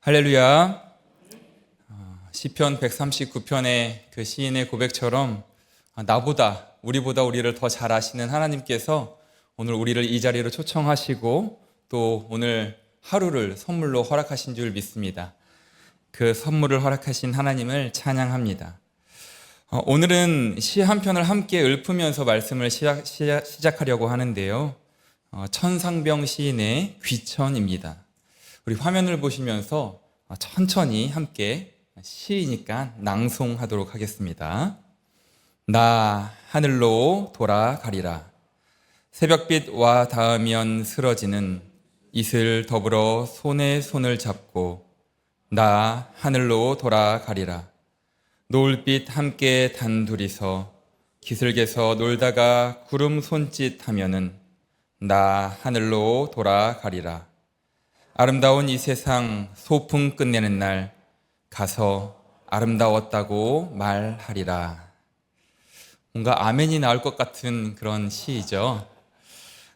할렐루야. 시편 139편의 그 시인의 고백처럼 우리보다 우리를 더 잘 아시는 하나님께서 오늘 우리를 이 자리로 초청하시고 또 오늘 하루를 선물로 허락하신 줄 믿습니다. 그 선물을 허락하신 하나님을 찬양합니다. 오늘은 시 한 편을 함께 읊으면서 말씀을 시작하려고 하는데요. 천상병 시인의 귀천입니다. 우리 화면을 보시면서 천천히 함께 시이니까 낭송하도록 하겠습니다. 나 하늘로 돌아가리라. 새벽빛 와 닿으면 쓰러지는 이슬 더불어 손에 손을 잡고 나 하늘로 돌아가리라. 노을빛 함께 단둘이서 기슭에서 놀다가 구름 손짓하면은 나 하늘로 돌아가리라. 아름다운 이 세상 소풍 끝내는 날 가서 아름다웠다고 말하리라. 뭔가 아멘이 나올 것 같은 그런 시이죠.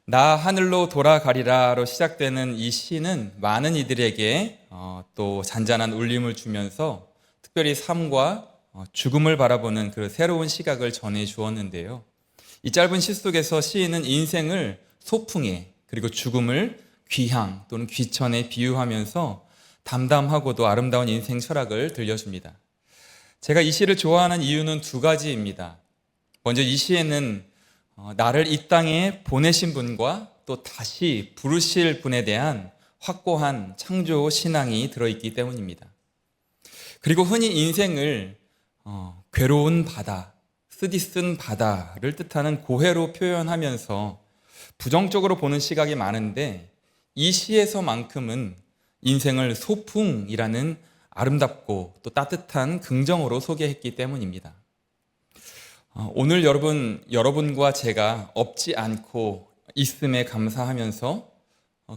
나 하늘로 돌아가리라로 시작되는 이 시는 많은 이들에게 또 잔잔한 울림을 주면서 특별히 삶과 죽음을 바라보는 그 새로운 시각을 전해 주었는데요. 이 짧은 시 속에서 시인은 인생을 소풍에 그리고 죽음을 귀향 또는 귀천에 비유하면서 담담하고도 아름다운 인생 철학을 들려줍니다. 제가 이 시를 좋아하는 이유는 두 가지입니다. 먼저 이 시에는 나를 이 땅에 보내신 분과 또 다시 부르실 분에 대한 확고한 창조 신앙이 들어있기 때문입니다. 그리고 흔히 인생을 괴로운 바다, 쓰디쓴 바다를 뜻하는 고해로 표현하면서 부정적으로 보는 시각이 많은데 이 시에서만큼은 인생을 소풍이라는 아름답고 또 따뜻한 긍정으로 소개했기 때문입니다. 오늘 여러분과 제가 없지 않고 있음에 감사하면서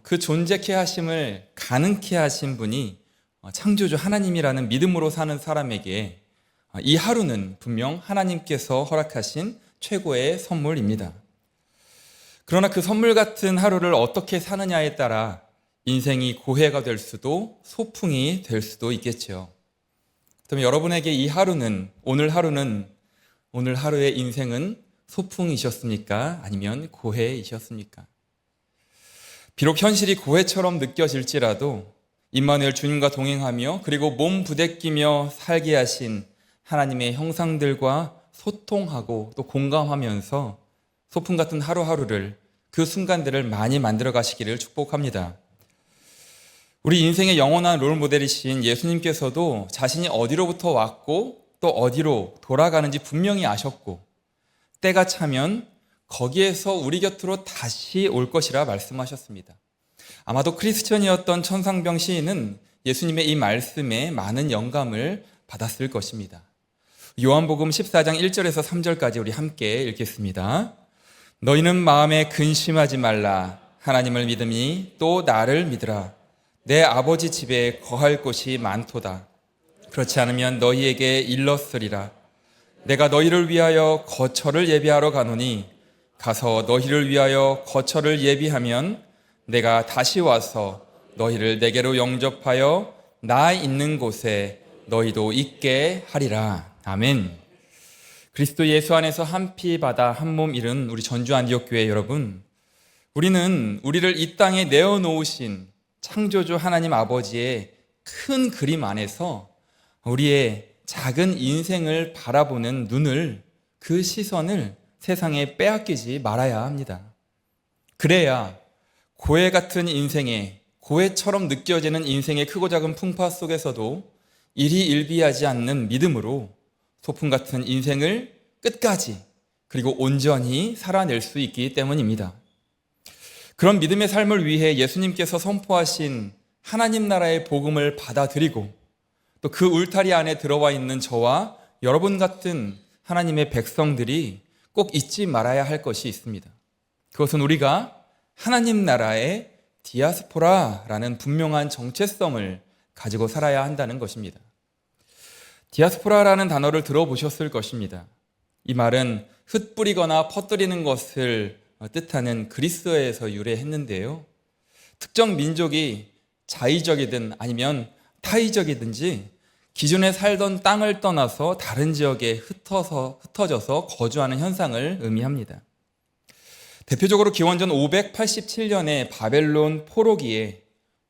그 존재케 하심을 가능케 하신 분이 창조주 하나님이라는 믿음으로 사는 사람에게 이 하루는 분명 하나님께서 허락하신 최고의 선물입니다. 그러나 그 선물 같은 하루를 어떻게 사느냐에 따라 인생이 고해가 될 수도 소풍이 될 수도 있겠죠. 그럼 여러분에게 이 하루는, 오늘 하루의 인생은 소풍이셨습니까? 아니면 고해이셨습니까? 비록 현실이 고해처럼 느껴질지라도 임마누엘 주님과 동행하며 그리고 몸 부대끼며 살게 하신 하나님의 형상들과 소통하고 또 공감하면서 소풍 같은 하루하루를 그 순간들을 많이 만들어 가시기를 축복합니다. 우리 인생의 영원한 롤모델이신 예수님께서도 자신이 어디로부터 왔고 또 어디로 돌아가는지 분명히 아셨고 때가 차면 거기에서 우리 곁으로 다시 올 것이라 말씀하셨습니다. 아마도 크리스천이었던 천상병 시인은 예수님의 이 말씀에 많은 영감을 받았을 것입니다. 요한복음 14장 1절에서 3절까지 우리 함께 읽겠습니다. 너희는 마음에 근심하지 말라. 하나님을 믿음이 또 나를 믿으라. 내 아버지 집에 거할 곳이 많도다. 그렇지 않으면 너희에게 일렀으리라. 내가 너희를 위하여 거처를 예비하러 가노니 가서 너희를 위하여 거처를 예비하면 내가 다시 와서 너희를 내게로 영접하여 나 있는 곳에 너희도 있게 하리라. 아멘. 그리스도 예수 안에서 한 피 바다 한 몸 이룬 우리 전주 안디옥 교회 여러분, 우리는 우리를 이 땅에 내어놓으신 창조주 하나님 아버지의 큰 그림 안에서 우리의 작은 인생을 바라보는 눈을, 그 시선을 세상에 빼앗기지 말아야 합니다. 그래야 고해 같은 인생에, 고해처럼 느껴지는 인생의 크고 작은 풍파 속에서도 일희일비하지 않는 믿음으로 소풍 같은 인생을 끝까지 그리고 온전히 살아낼 수 있기 때문입니다. 그런 믿음의 삶을 위해 예수님께서 선포하신 하나님 나라의 복음을 받아들이고 또 그 울타리 안에 들어와 있는 저와 여러분 같은 하나님의 백성들이 꼭 잊지 말아야 할 것이 있습니다. 그것은 우리가 하나님 나라의 디아스포라라는 분명한 정체성을 가지고 살아야 한다는 것입니다. 디아스포라라는 단어를 들어보셨을 것입니다. 이 말은 흩뿌리거나 퍼뜨리는 것을 뜻하는 그리스어에서 유래했는데요. 특정 민족이 자의적이든 아니면 타이적이든지 기존에 살던 땅을 떠나서 다른 지역에 흩어져서 거주하는 현상을 의미합니다. 대표적으로 기원전 587년에 바벨론 포로기에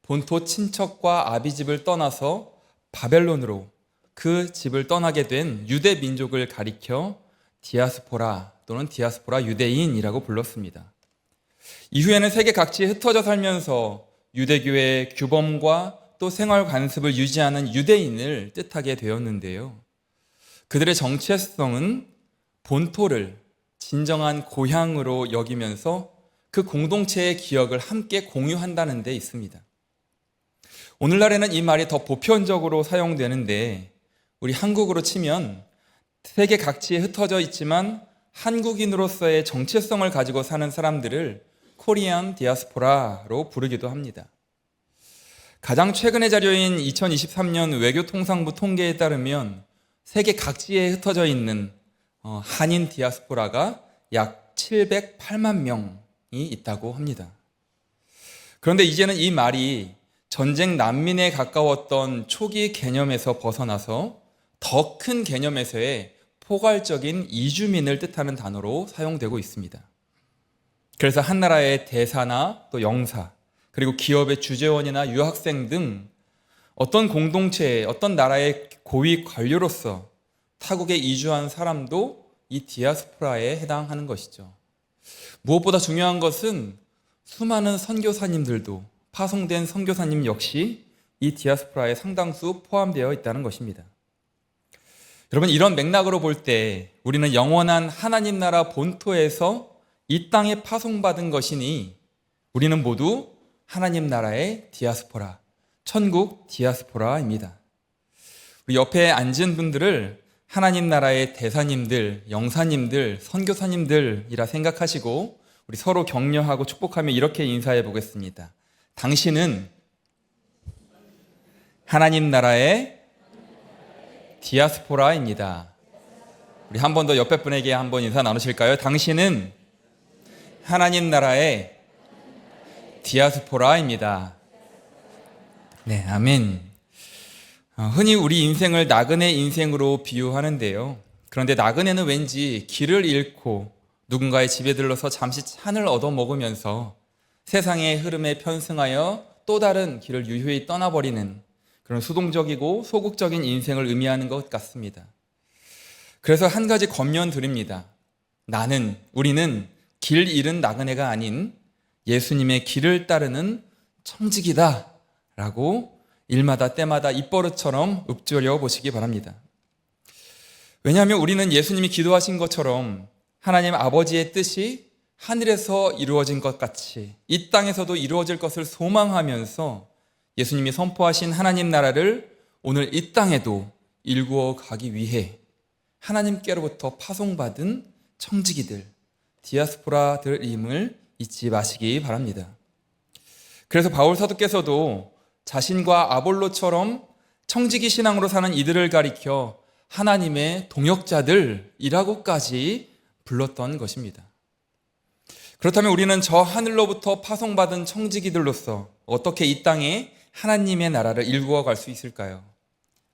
본토 친척과 아비집을 떠나서 바벨론으로 그 집을 떠나게 된 유대 민족을 가리켜 디아스포라 또는 디아스포라 유대인이라고 불렀습니다. 이후에는 세계 각지에 흩어져 살면서 유대교의 규범과 또 생활 관습을 유지하는 유대인을 뜻하게 되었는데요. 그들의 정체성은 본토를 진정한 고향으로 여기면서 그 공동체의 기억을 함께 공유한다는 데 있습니다. 오늘날에는 이 말이 더 보편적으로 사용되는데 우리 한국으로 치면 세계 각지에 흩어져 있지만 한국인으로서의 정체성을 가지고 사는 사람들을 코리안 디아스포라로 부르기도 합니다. 가장 최근의 자료인 2023년 외교통상부 통계에 따르면 세계 각지에 흩어져 있는 한인 디아스포라가 약 708만 명이 있다고 합니다. 그런데 이제는 이 말이 전쟁 난민에 가까웠던 초기 개념에서 벗어나서 더 큰 개념에서의 포괄적인 이주민을 뜻하는 단어로 사용되고 있습니다. 그래서 한 나라의 대사나 또 영사, 그리고 기업의 주재원이나 유학생 등 어떤 공동체의 어떤 나라의 고위 관료로서 타국에 이주한 사람도 이 디아스포라에 해당하는 것이죠. 무엇보다 중요한 것은 수많은 선교사님들도 파송된 선교사님 역시 이 디아스포라에 상당수 포함되어 있다는 것입니다. 여러분, 이런 맥락으로 볼 때 우리는 영원한 하나님 나라 본토에서 이 땅에 파송받은 것이니 우리는 모두 하나님 나라의 디아스포라, 천국 디아스포라입니다. 우리 옆에 앉은 분들을 하나님 나라의 대사님들, 영사님들, 선교사님들이라 생각하시고 우리 서로 격려하고 축복하며 이렇게 인사해 보겠습니다. 당신은 하나님 나라의 디아스포라입니다. 우리 한 번 더 옆에 분에게 한번 인사 나누실까요? 당신은 하나님 나라의 디아스포라입니다. 네, 아멘. 흔히 우리 인생을 나그네 인생으로 비유하는데요. 그런데 나그네는 왠지 길을 잃고 누군가의 집에 들러서 잠시 찬을 얻어먹으면서 세상의 흐름에 편승하여 또 다른 길을 유유히 떠나버리는 그런 수동적이고 소극적인 인생을 의미하는 것 같습니다. 그래서 한 가지 권면 드립니다. 우리는 길 잃은 나그네가 아닌 예수님의 길을 따르는 청지기다 라고 일마다 때마다 입버릇처럼 읊조려 보시기 바랍니다. 왜냐하면 우리는 예수님이 기도하신 것처럼 하나님 아버지의 뜻이 하늘에서 이루어진 것 같이 이 땅에서도 이루어질 것을 소망하면서 예수님이 선포하신 하나님 나라를 오늘 이 땅에도 일구어 가기 위해 하나님께로부터 파송받은 청지기들, 디아스포라들임을 잊지 마시기 바랍니다. 그래서 바울 사도께서도 자신과 아볼로처럼 청지기 신앙으로 사는 이들을 가리켜 하나님의 동역자들이라고까지 불렀던 것입니다. 그렇다면 우리는 저 하늘로부터 파송받은 청지기들로서 어떻게 이 땅에 하나님의 나라를 일구어 갈 수 있을까요?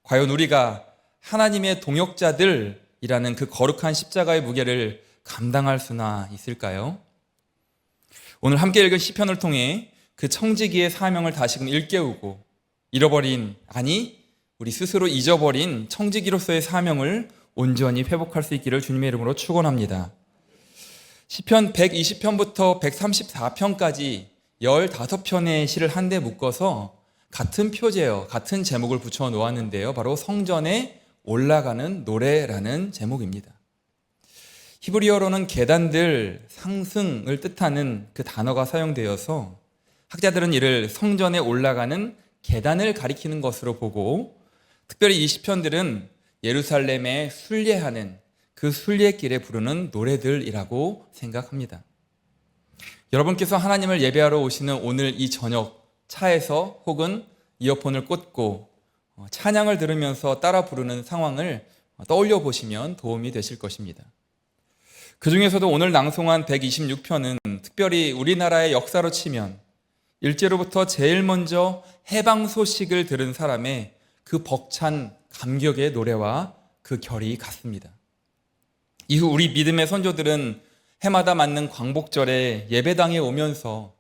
과연 우리가 하나님의 동역자들이라는 그 거룩한 십자가의 무게를 감당할 수나 있을까요? 오늘 함께 읽은 시편을 통해 그 청지기의 사명을 다시금 일깨우고 우리 스스로 잊어버린 청지기로서의 사명을 온전히 회복할 수 있기를 주님의 이름으로 축원합니다. 시편 120편부터 134편까지 15편의 시를 한데 묶어서 같은 표제어, 같은 제목을 붙여 놓았는데요. 바로 성전에 올라가는 노래라는 제목입니다. 히브리어로는 계단들, 상승을 뜻하는 그 단어가 사용되어서 학자들은 이를 성전에 올라가는 계단을 가리키는 것으로 보고 특별히 이 시편들은 예루살렘에 순례하는 그 순례길에 부르는 노래들이라고 생각합니다. 여러분께서 하나님을 예배하러 오시는 오늘 이 저녁 차에서 혹은 이어폰을 꽂고 찬양을 들으면서 따라 부르는 상황을 떠올려 보시면 도움이 되실 것입니다. 그 중에서도 오늘 낭송한 126편은 특별히 우리나라의 역사로 치면 일제로부터 제일 먼저 해방 소식을 들은 사람의 그 벅찬 감격의 노래와 그 결이 같습니다. 이후 우리 믿음의 선조들은 해마다 맞는 광복절에 예배당에 오면서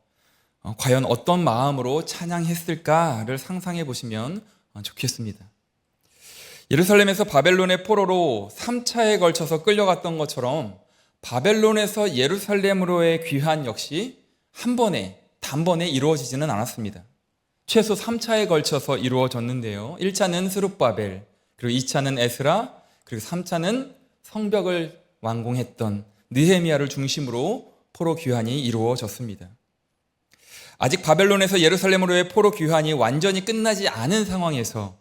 과연 어떤 마음으로 찬양했을까를 상상해 보시면 좋겠습니다. 예루살렘에서 바벨론의 포로로 3차에 걸쳐서 끌려갔던 것처럼 바벨론에서 예루살렘으로의 귀환 역시 단번에 이루어지지는 않았습니다. 최소 3차에 걸쳐서 이루어졌는데요. 1차는 스룹바벨, 그리고 2차는 에스라, 그리고 3차는 성벽을 완공했던 느헤미야를 중심으로 포로 귀환이 이루어졌습니다. 아직 바벨론에서 예루살렘으로의 포로 귀환이 완전히 끝나지 않은 상황에서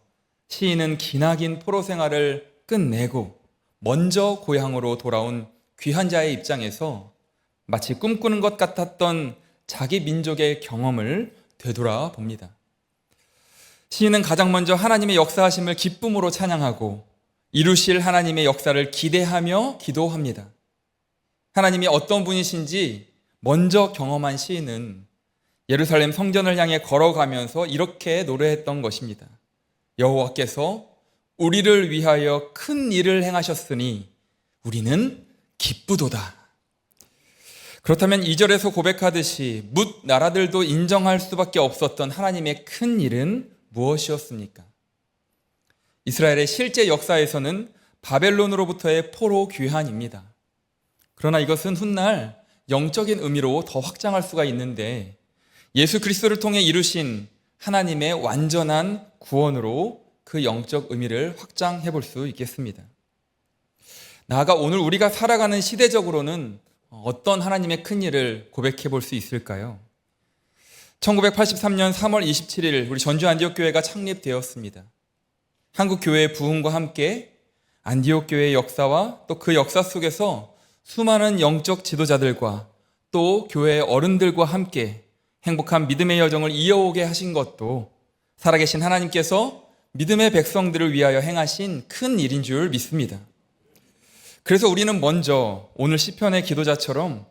시인은 기나긴 포로 생활을 끝내고 먼저 고향으로 돌아온 귀환자의 입장에서 마치 꿈꾸는 것 같았던 자기 민족의 경험을 되돌아봅니다. 시인은 가장 먼저 하나님의 역사하심을 기쁨으로 찬양하고 이루실 하나님의 역사를 기대하며 기도합니다. 하나님이 어떤 분이신지 먼저 경험한 시인은 예루살렘 성전을 향해 걸어가면서 이렇게 노래했던 것입니다. 여호와께서 우리를 위하여 큰 일을 행하셨으니 우리는 기쁘도다. 그렇다면 2절에서 고백하듯이 뭇 나라들도 인정할 수밖에 없었던 하나님의 큰 일은 무엇이었습니까? 이스라엘의 실제 역사에서는 바벨론으로부터의 포로 귀환입니다. 그러나 이것은 훗날 영적인 의미로 더 확장할 수가 있는데 예수 그리스도를 통해 이루신 하나님의 완전한 구원으로 그 영적 의미를 확장해 볼 수 있겠습니다. 나아가 오늘 우리가 살아가는 시대적으로는 어떤 하나님의 큰 일을 고백해 볼 수 있을까요? 1983년 3월 27일 우리 전주 안디옥 교회가 창립되었습니다. 한국 교회의 부흥과 함께 안디옥 교회의 역사와 또 그 역사 속에서 수많은 영적 지도자들과 또 교회의 어른들과 함께 행복한 믿음의 여정을 이어오게 하신 것도 살아계신 하나님께서 믿음의 백성들을 위하여 행하신 큰 일인 줄 믿습니다. 그래서 우리는 먼저 오늘 시편의 기도자처럼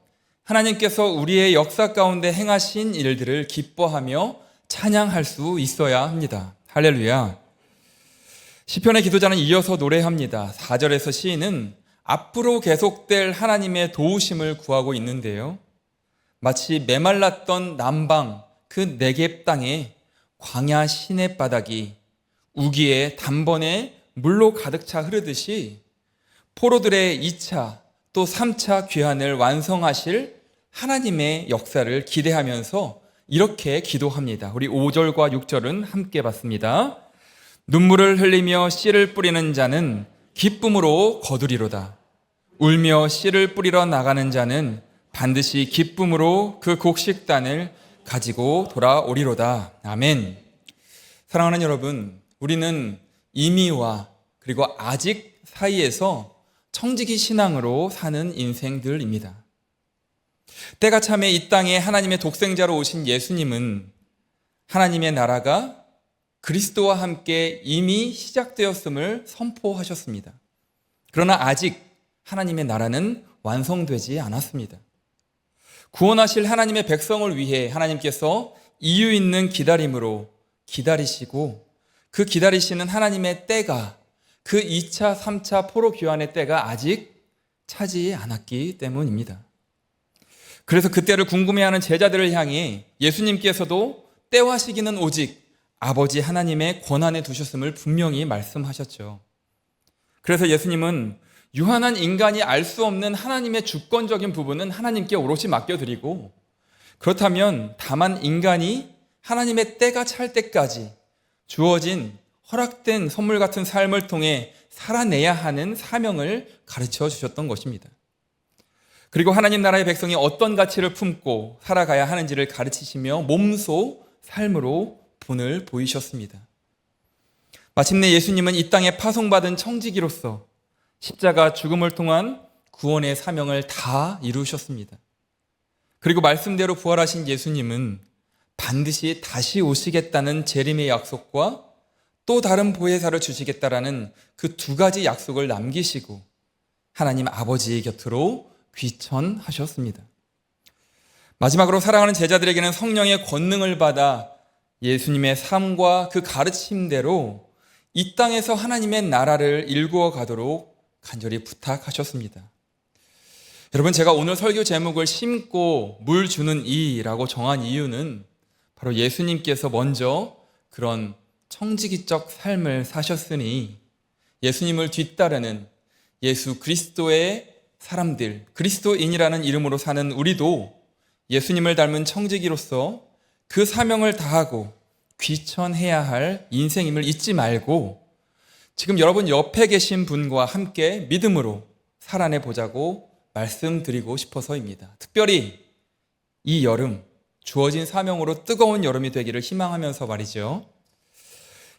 하나님께서 우리의 역사 가운데 행하신 일들을 기뻐하며 찬양할 수 있어야 합니다. 할렐루야. 시편의 기도자는 이어서 노래합니다. 4절에서 시인은 앞으로 계속될 하나님의 도우심을 구하고 있는데요. 마치 메말랐던 남방 그 네겝 땅에 광야 시냇바닥이 우기에 단번에 물로 가득 차 흐르듯이 포로들의 2차 또 3차 귀환을 완성하실 하나님의 역사를 기대하면서 이렇게 기도합니다. 우리 5절과 6절은 함께 봤습니다. 눈물을 흘리며 씨를 뿌리는 자는 기쁨으로 거두리로다. 울며 씨를 뿌리러 나가는 자는 반드시 기쁨으로 그 곡식단을 가지고 돌아오리로다. 아멘. 사랑하는 여러분, 우리는 이미와 그리고 아직 사이에서 청지기 신앙으로 사는 인생들입니다. 때가 참에 이 땅에 하나님의 독생자로 오신 예수님은 하나님의 나라가 그리스도와 함께 이미 시작되었음을 선포하셨습니다. 그러나 아직 하나님의 나라는 완성되지 않았습니다. 구원하실 하나님의 백성을 위해 하나님께서 이유 있는 기다림으로 기다리시고 그 기다리시는 하나님의 때가 그 2차, 3차 포로 귀환의 때가 아직 차지 않았기 때문입니다. 그래서 그때를 궁금해하는 제자들을 향해 예수님께서도 때와 시기는 오직 아버지 하나님의 권한에 두셨음을 분명히 말씀하셨죠. 그래서 예수님은 유한한 인간이 알 수 없는 하나님의 주권적인 부분은 하나님께 오롯이 맡겨드리고 그렇다면 다만 인간이 하나님의 때가 찰 때까지 주어진 허락된 선물 같은 삶을 통해 살아내야 하는 사명을 가르쳐 주셨던 것입니다. 그리고 하나님 나라의 백성이 어떤 가치를 품고 살아가야 하는지를 가르치시며 몸소 삶으로 본을 보이셨습니다. 마침내 예수님은 이 땅에 파송받은 청지기로서 십자가 죽음을 통한 구원의 사명을 다 이루셨습니다. 그리고 말씀대로 부활하신 예수님은 반드시 다시 오시겠다는 재림의 약속과 또 다른 보혜사를 주시겠다라는 그 두 가지 약속을 남기시고 하나님 아버지의 곁으로 귀천하셨습니다. 마지막으로 사랑하는 제자들에게는 성령의 권능을 받아 예수님의 삶과 그 가르침대로 이 땅에서 하나님의 나라를 일구어 가도록 간절히 부탁하셨습니다. 여러분, 제가 오늘 설교 제목을 심고 물 주는 이라고 정한 이유는 바로 예수님께서 먼저 그런 청지기적 삶을 사셨으니 예수님을 뒤따르는 예수 그리스도의 사람들, 그리스도인이라는 이름으로 사는 우리도 예수님을 닮은 청지기로서 그 사명을 다하고 귀천해야 할 인생임을 잊지 말고 지금 여러분 옆에 계신 분과 함께 믿음으로 살아내 보자고 말씀드리고 싶어서입니다. 특별히 이 여름, 주어진 사명으로 뜨거운 여름이 되기를 희망하면서 말이죠.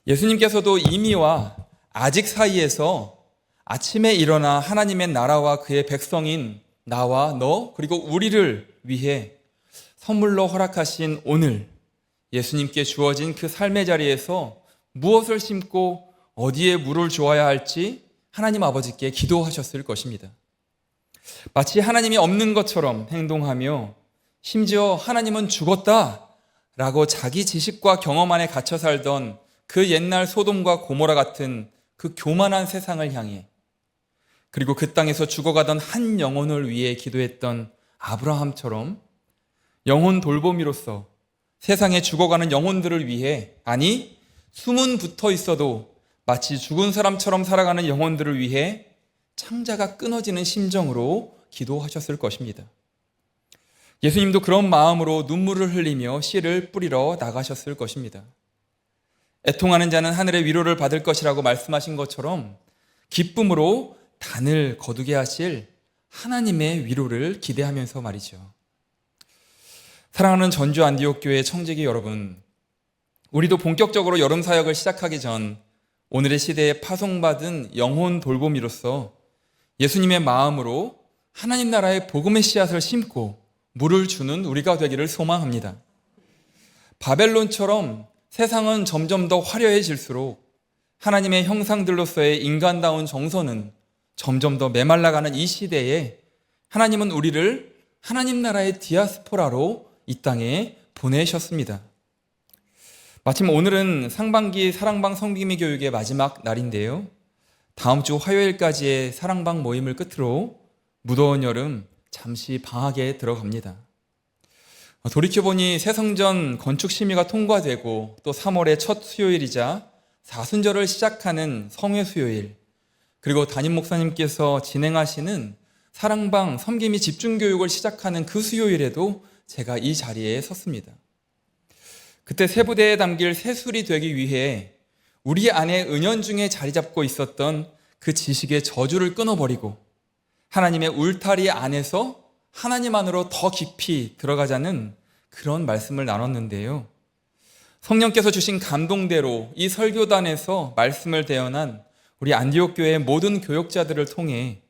예수님께서도 이미와 아직 사이에서 아침에 일어나 하나님의 나라와 그의 백성인 나와 너 그리고 우리를 위해 선물로 허락하신 오늘 예수님께 주어진 그 삶의 자리에서 무엇을 심고 어디에 물을 주어야 할지 하나님 아버지께 기도하셨을 것입니다. 마치 하나님이 없는 것처럼 행동하며 심지어 하나님은 죽었다라고 자기 지식과 경험 안에 갇혀 살던 그 옛날 소돔과 고모라 같은 그 교만한 세상을 향해 그리고 그 땅에서 죽어가던 한 영혼을 위해 기도했던 아브라함처럼 영혼 돌보미로서 세상에 죽어가는 영혼들을 위해, 아니 숨은 붙어 있어도 마치 죽은 사람처럼 살아가는 영혼들을 위해 창자가 끊어지는 심정으로 기도하셨을 것입니다. 예수님도 그런 마음으로 눈물을 흘리며 씨를 뿌리러 나가셨을 것입니다. 애통하는 자는 하늘의 위로를 받을 것이라고 말씀하신 것처럼 기쁨으로 단을 거두게 하실 하나님의 위로를 기대하면서 말이죠. 사랑하는 전주 안디옥 교회 청지기 여러분, 우리도 본격적으로 여름 사역을 시작하기 전 오늘의 시대에 파송받은 영혼 돌보미로서 예수님의 마음으로 하나님 나라의 복음의 씨앗을 심고 물을 주는 우리가 되기를 소망합니다. 바벨론처럼 세상은 점점 더 화려해질수록 하나님의 형상들로서의 인간다운 정서는 점점 더 메말라가는 이 시대에 하나님은 우리를 하나님 나라의 디아스포라로 이 땅에 보내셨습니다. 마침 오늘은 상반기 사랑방 성김이 교육의 마지막 날인데요. 다음 주 화요일까지의 사랑방 모임을 끝으로 무더운 여름 잠시 방학에 들어갑니다. 돌이켜보니 새성전 건축 심의가 통과되고 또 3월의 첫 수요일이자 사순절을 시작하는 성회 수요일, 그리고 담임 목사님께서 진행하시는 사랑방 섬김이 집중교육을 시작하는 그 수요일에도 제가 이 자리에 섰습니다. 그때 세부대에 담길 새술이 되기 위해 우리 안에 은연중에 자리 잡고 있었던 그 지식의 저주를 끊어버리고 하나님의 울타리 안에서 하나님 안으로 더 깊이 들어가자는 그런 말씀을 나눴는데요. 성령께서 주신 감동대로 이 설교단에서 말씀을 대언한 우리 안디옥 교회의 모든 교역자들을 통해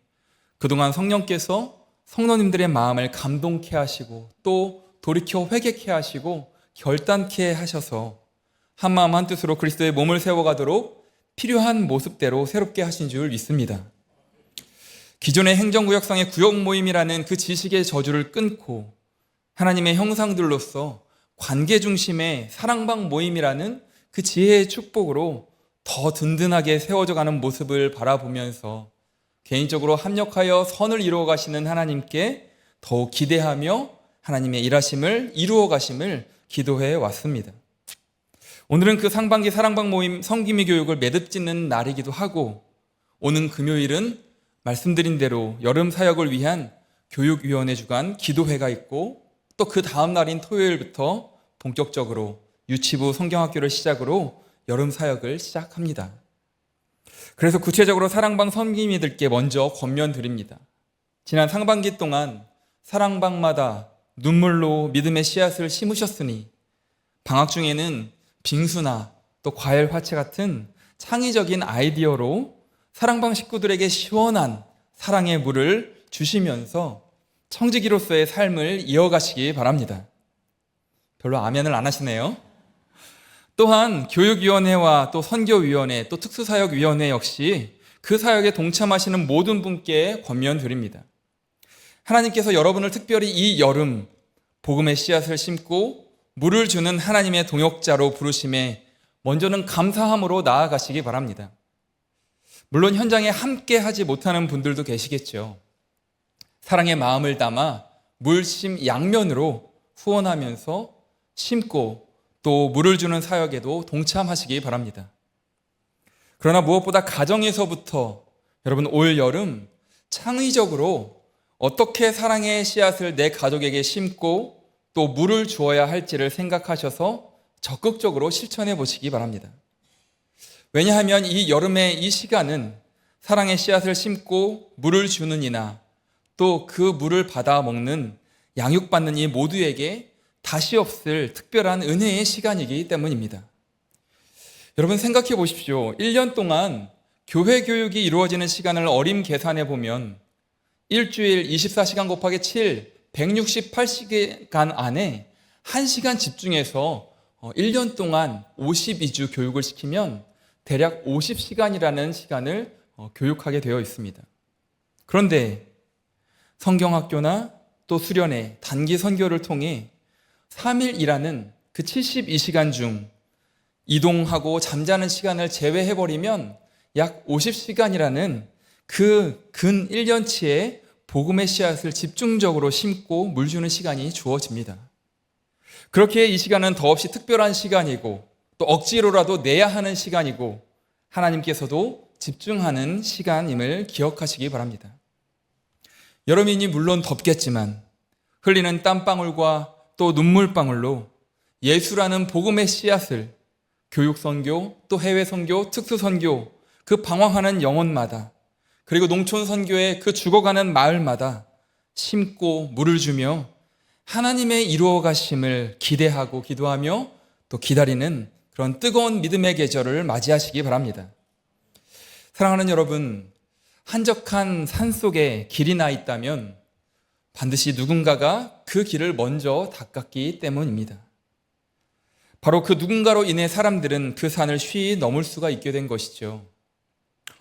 그동안 성령께서 성도님들의 마음을 감동케 하시고 또 돌이켜 회개케 하시고 결단케 하셔서 한마음 한뜻으로 그리스도의 몸을 세워가도록 필요한 모습대로 새롭게 하신 줄 믿습니다. 기존의 행정구역상의 구역 모임이라는 그 지식의 저주를 끊고 하나님의 형상들로서 관계 중심의 사랑방 모임이라는 그 지혜의 축복으로 더 든든하게 세워져가는 모습을 바라보면서 개인적으로 합력하여 선을 이루어 가시는 하나님께 더욱 기대하며 하나님의 일하심을 이루어 가심을 기도해 왔습니다. 오늘은 그 상반기 사랑방 모임 성김이 교육을 매듭짓는 날이기도 하고 오는 금요일은 말씀드린 대로 여름 사역을 위한 교육위원회 주간 기도회가 있고 또 그 다음 날인 토요일부터 본격적으로 유치부 성경학교를 시작으로 여름 사역을 시작합니다. 그래서 구체적으로 사랑방 섬김이들께 먼저 권면드립니다. 지난 상반기 동안 사랑방마다 눈물로 믿음의 씨앗을 심으셨으니 방학 중에는 빙수나 또 과일 화채 같은 창의적인 아이디어로 사랑방 식구들에게 시원한 사랑의 물을 주시면서 청지기로서의 삶을 이어가시기 바랍니다. 별로 아멘을 안 하시네요. 또한 교육위원회와 또 선교위원회 또 특수사역위원회 역시 그 사역에 동참하시는 모든 분께 권면드립니다. 하나님께서 여러분을 특별히 이 여름 복음의 씨앗을 심고 물을 주는 하나님의 동역자로 부르심에 먼저는 감사함으로 나아가시기 바랍니다. 물론 현장에 함께 하지 못하는 분들도 계시겠죠. 사랑의 마음을 담아 물심 양면으로 후원하면서 심고 또 물을 주는 사역에도 동참하시기 바랍니다. 그러나 무엇보다 가정에서부터 여러분 올 여름 창의적으로 어떻게 사랑의 씨앗을 내 가족에게 심고 또 물을 주어야 할지를 생각하셔서 적극적으로 실천해 보시기 바랍니다. 왜냐하면 이 여름의 이 시간은 사랑의 씨앗을 심고 물을 주는 이나 또 그 물을 받아 먹는 양육받는 이 모두에게 다시 없을 특별한 은혜의 시간이기 때문입니다. 여러분 생각해 보십시오. 1년 동안 교회 교육이 이루어지는 시간을 어림 계산해 보면 일주일 24시간 곱하기 7, 168시간 안에 1시간 집중해서 1년 동안 52주 교육을 시키면 대략 50시간이라는 시간을 교육하게 되어 있습니다. 그런데 성경학교나 또 수련회, 단기 선교를 통해 3일이라는 그 72시간 중 이동하고 잠자는 시간을 제외해버리면 약 50시간이라는 그 근 1년치의 복음의 씨앗을 집중적으로 심고 물 주는 시간이 주어집니다. 그렇게 이 시간은 더없이 특별한 시간이고 또 억지로라도 내야 하는 시간이고 하나님께서도 집중하는 시간임을 기억하시기 바랍니다. 여름이니 물론 덥겠지만 흘리는 땀방울과 또 눈물방울로 예수라는 복음의 씨앗을 교육선교, 또 해외선교, 특수선교, 그 방황하는 영혼마다 그리고 농촌선교의 그 죽어가는 마을마다 심고 물을 주며 하나님의 이루어 가심을 기대하고 기도하며 또 기다리는 그런 뜨거운 믿음의 계절을 맞이하시기 바랍니다. 사랑하는 여러분, 한적한 산속에 길이 나 있다면 반드시 누군가가 그 길을 먼저 닦았기 때문입니다. 바로 그 누군가로 인해 사람들은 그 산을 쉬이 넘을 수가 있게 된 것이죠.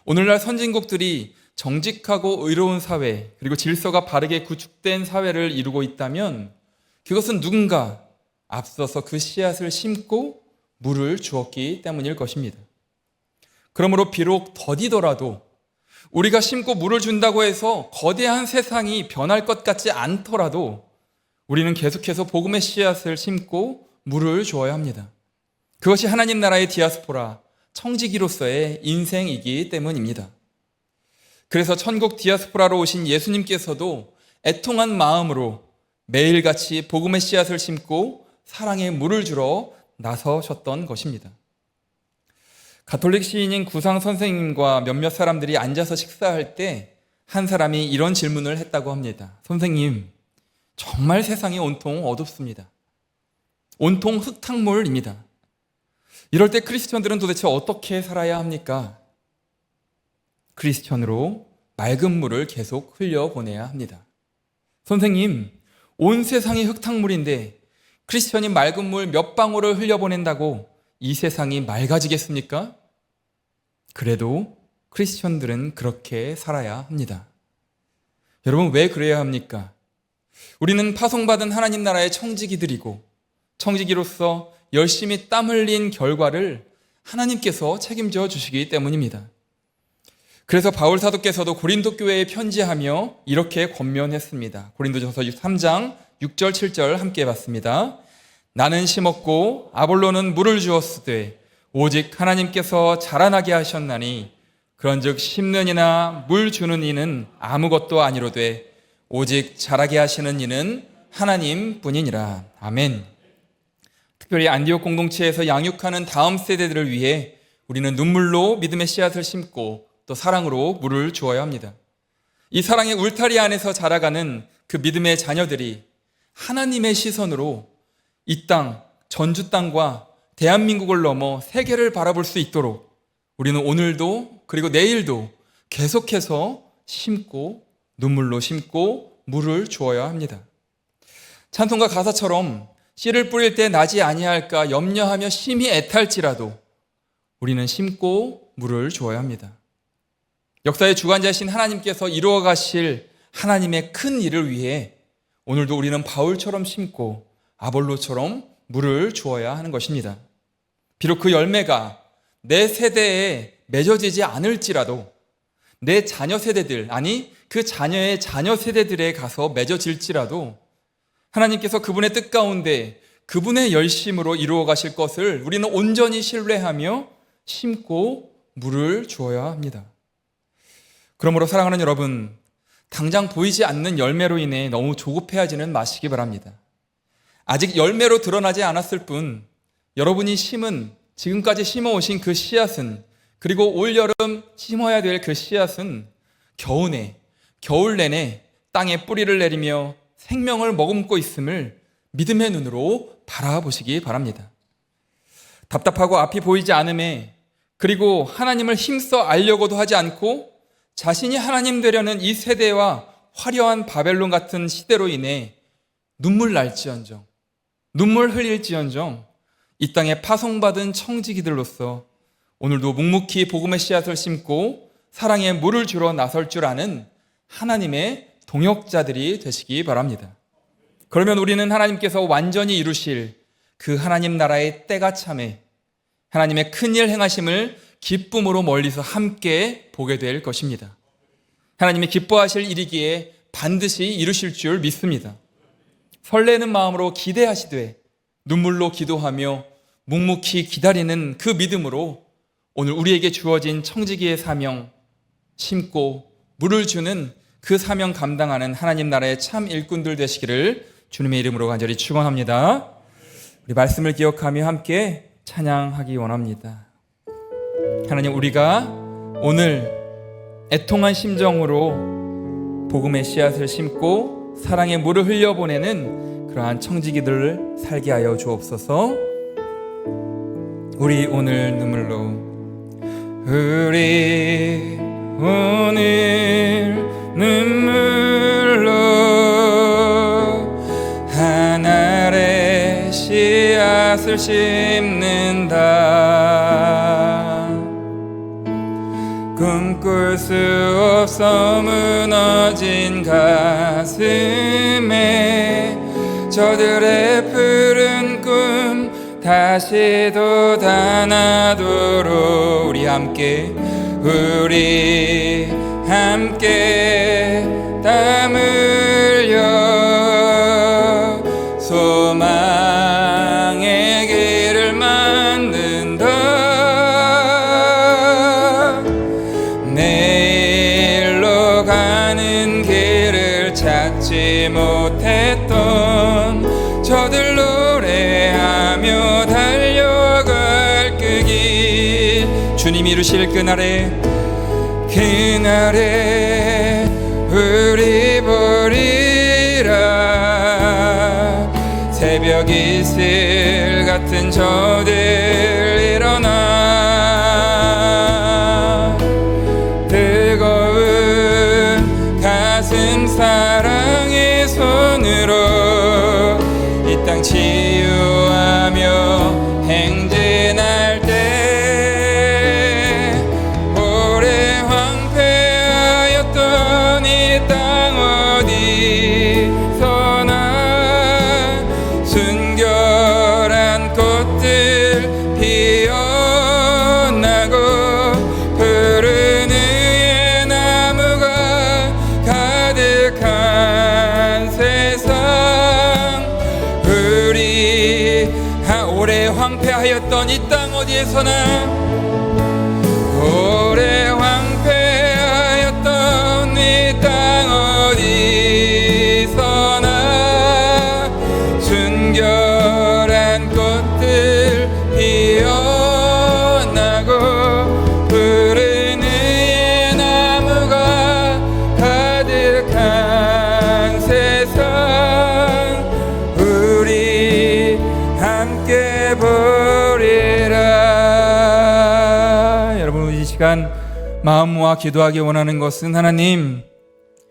오늘날 선진국들이 정직하고 의로운 사회 그리고 질서가 바르게 구축된 사회를 이루고 있다면 그것은 누군가 앞서서 그 씨앗을 심고 물을 주었기 때문일 것입니다. 그러므로 비록 더디더라도 우리가 심고 물을 준다고 해서 거대한 세상이 변할 것 같지 않더라도 우리는 계속해서 복음의 씨앗을 심고 물을 주어야 합니다. 그것이 하나님 나라의 디아스포라, 청지기로서의 인생이기 때문입니다. 그래서 천국 디아스포라로 오신 예수님께서도 애통한 마음으로 매일같이 복음의 씨앗을 심고 사랑의 물을 주러 나서셨던 것입니다. 가톨릭 시인인 구상 선생님과 몇몇 사람들이 앉아서 식사할 때 한 사람이 이런 질문을 했다고 합니다. 선생님, 정말 세상이 온통 어둡습니다. 온통 흙탕물입니다. 이럴 때 크리스천들은 도대체 어떻게 살아야 합니까? 크리스천으로 맑은 물을 계속 흘려보내야 합니다. 선생님, 온 세상이 흙탕물인데 크리스천이 맑은 물 몇 방울을 흘려보낸다고 이 세상이 맑아지겠습니까? 그래도 크리스천들은 그렇게 살아야 합니다. 여러분, 왜 그래야 합니까? 우리는 파송받은 하나님 나라의 청지기들이고 청지기로서 열심히 땀 흘린 결과를 하나님께서 책임져 주시기 때문입니다. 그래서 바울 사도께서도 고린도 교회에 편지하며 이렇게 권면했습니다. 고린도전서 3장 6절 7절 함께 봤습니다. 나는 심었고 아볼로는 물을 주었으되 오직 하나님께서 자라나게 하셨나니 그런즉 심는 이나 물 주는 이는 아무것도 아니로되 오직 자라게 하시는 이는 하나님뿐이니라. 아멘. 특별히 안디옥 공동체에서 양육하는 다음 세대들을 위해 우리는 눈물로 믿음의 씨앗을 심고 또 사랑으로 물을 주어야 합니다. 이 사랑의 울타리 안에서 자라가는 그 믿음의 자녀들이 하나님의 시선으로 이 땅, 전주 땅과 대한민국을 넘어 세계를 바라볼 수 있도록 우리는 오늘도 그리고 내일도 계속해서 심고 눈물로 심고 물을 주어야 합니다. 찬송가 가사처럼 씨를 뿌릴 때 나지 아니할까 염려하며 심히 애탈지라도 우리는 심고 물을 주어야 합니다. 역사의 주관자이신 하나님께서 이루어 가실 하나님의 큰 일을 위해 오늘도 우리는 바울처럼 심고 아볼로처럼 물을 주어야 하는 것입니다. 비록 그 열매가 내 세대에 맺어지지 않을지라도 내 자녀 세대들, 아니 그 자녀의 자녀 세대들에 가서 맺어질지라도 하나님께서 그분의 뜻 가운데 그분의 열심으로 이루어 가실 것을 우리는 온전히 신뢰하며 심고 물을 주어야 합니다. 그러므로 사랑하는 여러분, 당장 보이지 않는 열매로 인해 너무 조급해하지는 마시기 바랍니다. 아직 열매로 드러나지 않았을 뿐 여러분이 심은, 지금까지 심어오신 그 씨앗은, 그리고 올여름 심어야 될 그 씨앗은 겨울 내내 땅에 뿌리를 내리며 생명을 머금고 있음을 믿음의 눈으로 바라보시기 바랍니다. 답답하고 앞이 보이지 않음에, 그리고 하나님을 힘써 알려고도 하지 않고 자신이 하나님 되려는 이 세대와 화려한 바벨론 같은 시대로 인해 눈물 날지언정, 눈물 흘릴지언정 이 땅에 파송받은 청지기들로서 오늘도 묵묵히 복음의 씨앗을 심고 사랑의 물을 주러 나설 줄 아는 하나님의 동역자들이 되시기 바랍니다. 그러면 우리는 하나님께서 완전히 이루실 그 하나님 나라의 때가 참에 하나님의 큰일 행하심을 기쁨으로 멀리서 함께 보게 될 것입니다. 하나님이 기뻐하실 일이기에 반드시 이루실 줄 믿습니다. 설레는 마음으로 기대하시되 눈물로 기도하며 묵묵히 기다리는 그 믿음으로 오늘 우리에게 주어진 청지기의 사명, 심고 물을 주는 그 사명 감당하는 하나님 나라의 참 일꾼들 되시기를 주님의 이름으로 간절히 축원합니다. 우리 말씀을 기억하며 함께 찬양하기 원합니다. 하나님, 우리가 오늘 애통한 심정으로 복음의 씨앗을 심고 사랑의 물을 흘려보내는 그러한 청지기들을 살게 하여 주옵소서. 우리 오늘 눈물로 한 알의 씨앗을 심는다. 꿈꿀 수 없어 무너진 가슴에 저들의 푸른 꿈 다시 돋아나도록 우리 함께 땀 흘려 소망의 길을 만든다. 내일로 가는 길을 찾지 못했던 저들 노래하며 달려갈 그 길, 주님 이루실 그날에 우리 보리라. 새벽 이슬 같은 저들 일어나 뜨거운 가슴 사랑의 손으로 이 땅 치유하며 행진할 때 오래 황폐하였던 이 땅 어디서나 순결한 꽃들 피어나고 푸른 의의 나무가 가득한 세상, 우리 오래 황폐하였던 이 땅 어디에서나 오래 황폐하였던 이 땅 어디서나 순결한 꽃들 피어나고 푸른 의의 나무가 가득한 세상, 우리 함께 보리라. 여러분, 이 시간 마음 모아 기도하기 원하는 것은 하나님,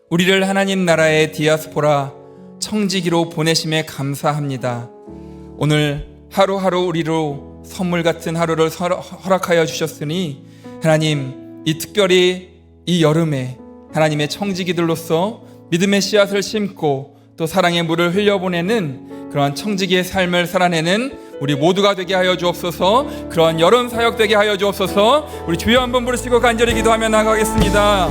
우리를 하나님 나라의 디아스포라 청지기로 보내심에 감사합니다. 오늘 하루하루 우리로 선물 같은 하루를 허락하여 주셨으니 하나님, 이 특별히 이 여름에 하나님의 청지기들로서 믿음의 씨앗을 심고 또 사랑의 물을 흘려보내는 그러한 청지기의 삶을 살아내는 우리 모두가 되게 하여 주옵소서. 그러한 여론 사역 되게 하여 주옵소서. 우리 주여 한번 부르시고 간절히 기도하며 나가겠습니다.